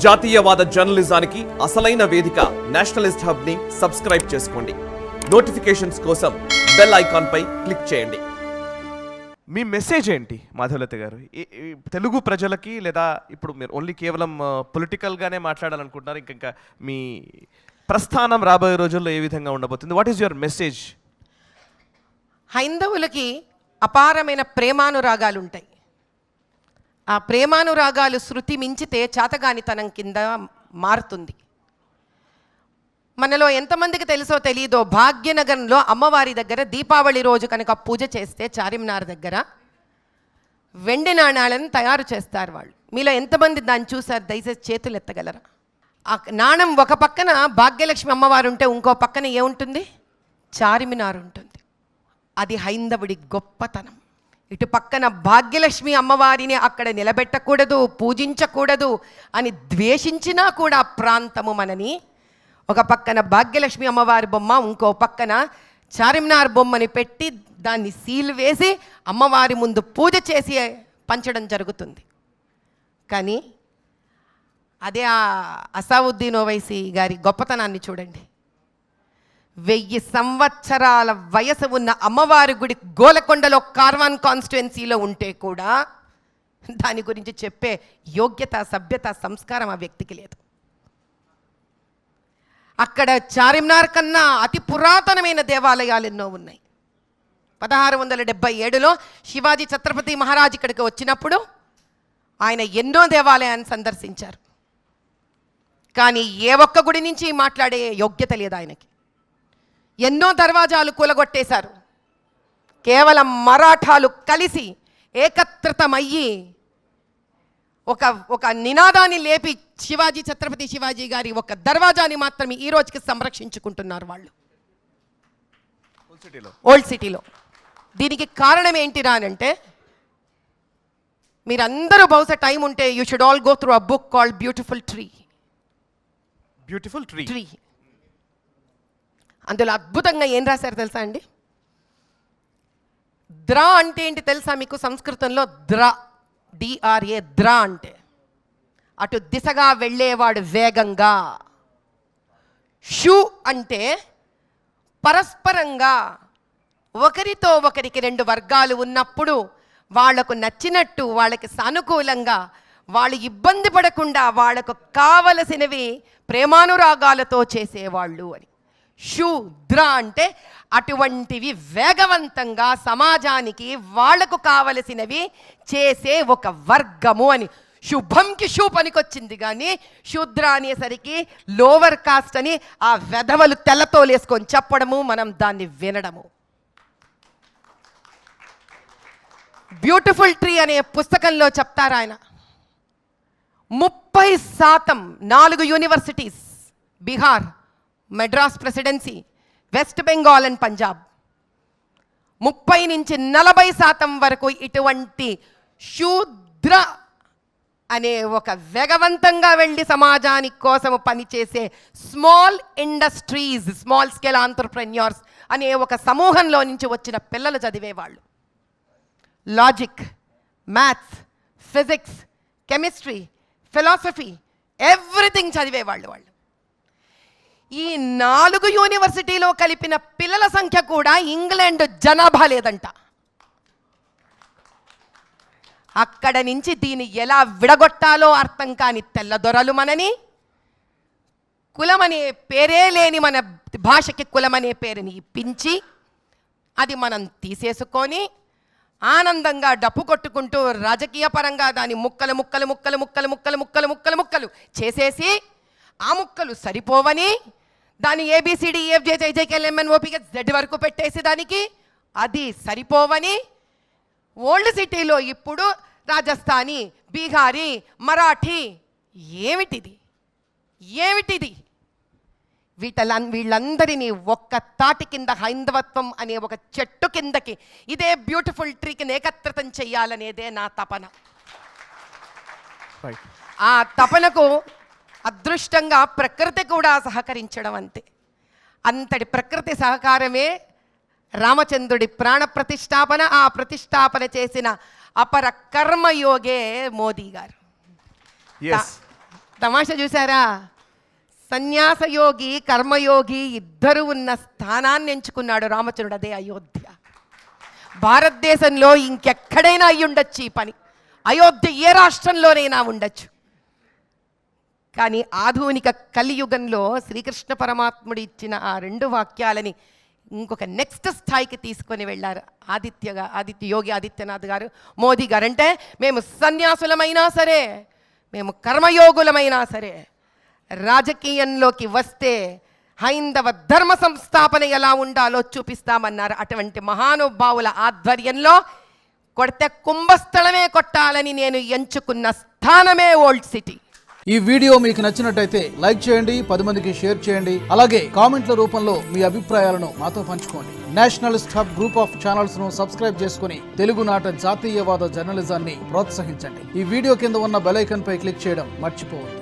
జాతీయవాద జర్నలిజానికి అసలైన వేదిక నేషనలిస్ట్ హబ్ ని సబ్స్క్రైబ్ చేసుకోండి. నోటిఫికేషన్స్ కోసం బెల్ ఐకాన్ పై క్లిక్ చేయండి. మీ మెసేజ్ ఏంటి మాధవలత గారు తెలుగు ప్రజలకి? లేదా ఇప్పుడు మీరు ఓన్లీ కేవలం పొలిటికల్గానే మాట్లాడాలనుకుంటున్నారు? ఇంకా మీ ప్రస్థానం రాబోయే రోజుల్లో ఏ విధంగా ఉండబోతుంది? What is your message? హైందవులకి అపారమైన ప్రేమానురాగాలు ఉంటాయి. ఆ ప్రేమానురాగాలు శృతి మించితే చాతగానితనం కింద మారుతుంది. మనలో ఎంతమందికి తెలుసో తెలీదో, భాగ్యనగరంలో అమ్మవారి దగ్గర దీపావళి రోజు కనుక పూజ చేస్తే చార్మినార్ దగ్గర వెండి నాణాలను తయారు చేస్తారు వాళ్ళు. మీలో ఎంతమంది దాన్ని చూసారు? దయచేసి చేతులు ఎత్తగలరా? ఆ నాణం ఒక పక్కన భాగ్యలక్ష్మి అమ్మవారు ఉంటే ఇంకో పక్కన ఏముంటుంది? చార్మినార్ ఉంటుంది. అది హైందవుడి గొప్పతనం. ఇటు పక్కన భాగ్యలక్ష్మి అమ్మవారిని అక్కడ నిలబెట్టకూడదు, పూజించకూడదు అని ద్వేషించినా కూడా ప్రాంతము మనని. ఒక పక్కన భాగ్యలక్ష్మి అమ్మవారి బొమ్మ, ఇంకో పక్కన చార్మినార్ బొమ్మని పెట్టి దాన్ని సీల్ వేసి అమ్మవారి ముందు పూజ చేసి పంచడం జరుగుతుంది. కానీ అదే ఆ అసావుద్దీన్ ఓవైసీ గారి గొప్పతనాన్ని చూడండి. 1000 సంవత్సరాల వయసు ఉన్న అమ్మవారి గుడి గోలకొండలో కార్వాన్ కాన్స్టిట్యుయెన్సీలో ఉంటే కూడా దాని గురించి చెప్పే యోగ్యత, సభ్యత, సంస్కారం ఆ వ్యక్తికి లేదు. అక్కడ చార్మినార్ కన్నా అతి పురాతనమైన దేవాలయాలు ఎన్నో ఉన్నాయి. 1677లో శివాజీ ఛత్రపతి మహారాజ్ ఇక్కడికి వచ్చినప్పుడు ఆయన ఎన్నో దేవాలయాన్ని సందర్శించారు. కానీ ఏ ఒక్క గుడి నుంచి మాట్లాడే యోగ్యత లేదు ఆయనకి. ఎన్నో దర్వాజాలు కూలగొట్టేశారు. కేవలం మరాఠాలు కలిసి ఏకత్రితమయ్యి ఒక నినాదాన్ని లేపి ఛత్రపతి శివాజీ గారి ఒక దర్వాజాని మాత్రమే ఈ రోజుకి సంరక్షించుకుంటున్నారు వాళ్ళు ఓల్డ్ సిటీలో. దీనికి కారణం ఏంటిరా అంటే, మీరందరూ బహుశా టైం ఉంటే you should all go through a book called beautiful tree. Beautiful tree. అందులో అద్భుతంగా ఏం రాశారు తెలుసా అండి? ద్రా అంటే ఏంటి తెలుసా మీకు? సంస్కృతంలో ద్రా, డిఆర్ఏ, ద్రా అంటే అటు దిశగా వెళ్ళేవాడు వేగంగా. షు అంటే పరస్పరంగా ఒకరితో ఒకరికి 2 వర్గాలు ఉన్నప్పుడు వాళ్లకు నచ్చినట్టు, వాళ్ళకి సానుకూలంగా, వాళ్ళు ఇబ్బంది పడకుండా వాళ్లకు కావలసినవి ప్రేమానురాగాలతో చేసేవాళ్ళు అని. శూద్ర అంటే అటువంటివి వేగవంతంగా సమాజానికి వాళ్లకు కావలసినవి చేసే ఒక వర్గము అని. శుభంకి షూ పనికొచ్చింది, కానీ శూద్ర అనేసరికి లోవర్ కాస్ట్ అని ఆ వెధవలు తెల్లతోలేసుకొని చెప్పడము, మనం దాన్ని వినడము. బ్యూటిఫుల్ ట్రీ అనే పుస్తకంలో చెప్తారు ఆయన, 30% 4 universities, Bihar, Madras presidency, west Bengal and Punjab, 30 నుంచి 40% వరకు ఇటువంటి శూద్ర అనే ఒక వేగవంతంగా వెళ్ళి సమాజానికి కోసం పనిచేసే small industries, small scale entrepreneurs అనే ఒక సమూహంలో నుంచి వచ్చిన పిల్లలు చదివేవాళ్ళు. Logic, maths, physics, chemistry, philosophy, everything చదివేవాళ్ళు వాళ్ళు. ఈ 4 యూనివర్సిటీలో కలిపిన పిల్లల సంఖ్య కూడా ఇంగ్లాండ్ జనాభా లేదంట. అక్కడ నుంచి దీన్ని ఎలా విడగొట్టాలో అర్థం కాని తెల్లదొరలు మనని, కులమనే పేరే లేని మన భాషకి కులమనే పేరుని ఇప్పించి అది మనం తీసేసుకొని ఆనందంగా డప్పు కొట్టుకుంటూ రాజకీయ పరంగా దాని ముక్కలు ముక్కలు ముక్కలు ముక్కలు ముక్కలు ముక్కలు ముక్కలు ముక్కలు చేసేసి, ఆ ముక్కలు సరిపోవని దాని ఏబిసిడి EFGHIJKLMNOPగా Z వరకు పెట్టేసి దానికి అది సరిపోవని ఓల్డ్ సిటీలో ఇప్పుడు రాజస్థానీ, బీహారీ, మరాఠీ, ఏమిటిది ఏమిటిది? వీళ్ళందరినీ ఒక్క తాటి కింద హైందవత్వం అనే ఒక చెట్టు కిందకి, ఇదే బ్యూటిఫుల్ ట్రీకి ఏకత్రితం చెయ్యాలనేదే నా తపన. ఆ తపనకు అదృష్టంగా ప్రకృతి కూడా సహకరించడం అంతే. అంతటి ప్రకృతి సహకారమే రామచంద్రుడి ప్రాణ ప్రతిష్టాపన. ఆ ప్రతిష్టాపన చేసిన అపర కర్మయోగే మోదీ గారు. తమాషా చూసారా? సన్యాసయోగి కర్మయోగి ఇద్దరు ఉన్న స్థానాన్ని ఎంచుకున్నాడు రామచంద్రుడు. అదే అయోధ్య. భారతదేశంలో ఇంకెక్కడైనా అయి ఉండొచ్చు ఈ పని, అయోధ్య ఏ రాష్ట్రంలోనైనా ఉండొచ్చు. కానీ ఆధునిక కలియుగంలో శ్రీకృష్ణ పరమాత్ముడు ఇచ్చిన ఆ 2 వాక్యాలని ఇంకొక నెక్స్ట్ స్థాయికి తీసుకొని వెళ్ళారు యోగి ఆదిత్యనాథ్ గారు, మోదీ గారు. అంటే మేము సన్యాసులమైనా సరే, మేము కర్మయోగులమైనా సరే, రాజకీయంలోకి వస్తే హైందవ ధర్మ సంస్థాపన ఎలా ఉండాలో చూపిస్తామన్నారు. అటువంటి మహానుభావుల ఆధ్వర్యంలో కొడితే కుంభస్థలమే కొట్టాలని నేను ఎంచుకున్న స్థానమే ఓల్డ్ సిటీ. ఈ వీడియో మీకు నచ్చినట్టయితే లైక్ చేయండి, 10 మందికి షేర్ చేయండి. అలాగే కామెంట్ల రూపంలో మీ అభిప్రాయాలను మాతో పంచుకోండి. Nationalist hub group of channels ను సబ్స్క్రైబ్ చేసుకుని తెలుగునాట జాతీయవాద జర్నలిజాన్ని ప్రోత్సహించండి. ఈ వీడియో కింద ఉన్న బెల్ ఐకాన్ పై క్లిక్ చేయడం మర్చిపోవద్దు.